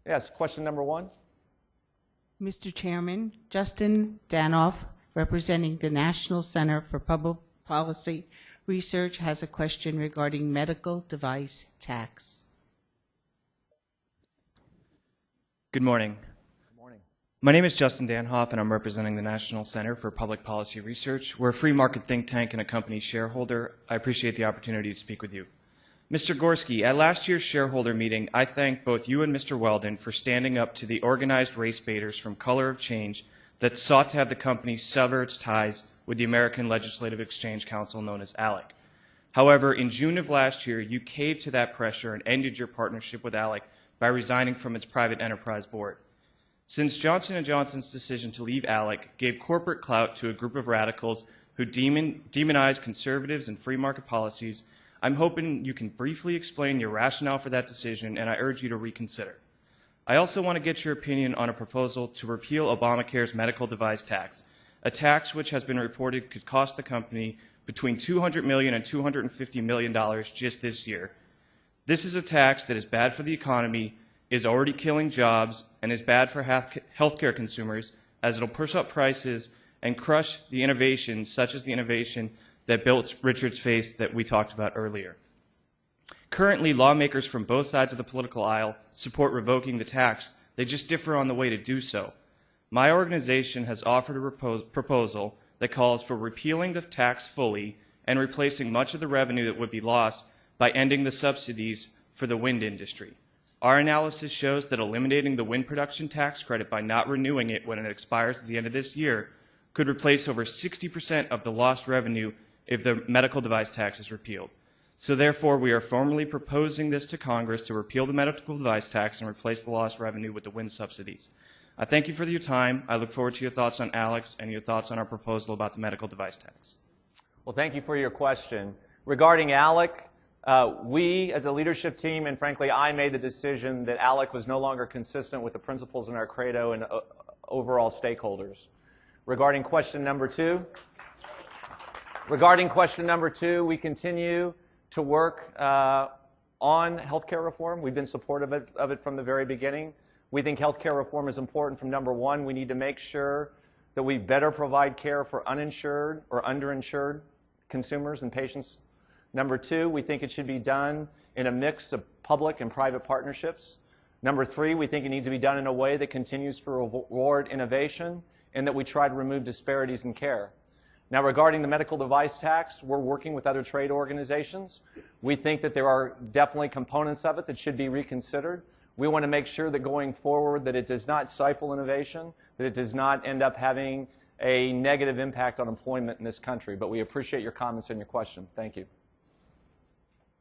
Yes, question number one. Mr. Chairman, Justin Danhof, representing the National Center for Public Policy Research, has a question regarding medical device tax. Good morning. Good morning. My name is Justin Danhof, and I'm representing the National Center for Public Policy Research. We're a free market think tank and a company shareholder. I appreciate the opportunity to speak with you. Mr. Gorsky, at last year's shareholder meeting, I thank both you and Mr. Weldon for standing up to the organized race baiters from Color of Change that sought to have the company sever its ties with the American Legislative Exchange Council, known as ALEC. However, in June of last year, you caved to that pressure and ended your partnership with ALEC by resigning from its private enterprise board. Since Johnson & Johnson's decision to leave ALEC gave corporate clout to a group of radicals who demonize conservatives and free market policies, I'm hoping you can briefly explain your rationale for that decision, and I urge you to reconsider. I also want to get your opinion on a proposal to repeal Obamacare's medical device tax, a tax which has been reported could cost the company between $200 million and $250 million just this year. This is a tax that is bad for the economy, is already killing jobs, and is bad for healthcare consumers, as it'll push up prices and crush the innovations, such as the innovation that built Richard's face that we talked about earlier. Currently, lawmakers from both sides of the political aisle support revoking the tax. They just differ on the way to do so. My organization has offered a proposal that calls for repealing the tax fully and replacing much of the revenue that would be lost by ending the subsidies for the wind industry. Our analysis shows that eliminating the wind production tax credit by not renewing it when it expires at the end of this year could replace over 60% of the lost revenue if the medical device tax is repealed. So therefore, we are formally proposing this to Congress to repeal the medical device tax and replace the lost revenue with the wind subsidies. I thank you for your time. I look forward to your thoughts on Alex and your thoughts on our proposal about the medical device tax. Well, thank you for your question. Regarding ALEC, we as a leadership team, and frankly, I made the decision that ALEC was no longer consistent with the principles in our credo and overall stakeholders. Regarding question number two, we continue to work on healthcare reform. We've been supportive of it from the very beginning. We think healthcare reform is important from number one. We need to make sure that we better provide care for uninsured or underinsured consumers and patients. Number two, we think it should be done in a mix of public and private partnerships. Number three, we think it needs to be done in a way that continues to reward innovation and that we try to remove disparities in care. Now, regarding the medical device tax, we're working with other trade organizations. We think that there are definitely components of it that should be reconsidered. We want to make sure that going forward that it does not stifle innovation, that it does not end up having a negative impact on employment in this country. But we appreciate your comments and your question. Thank you.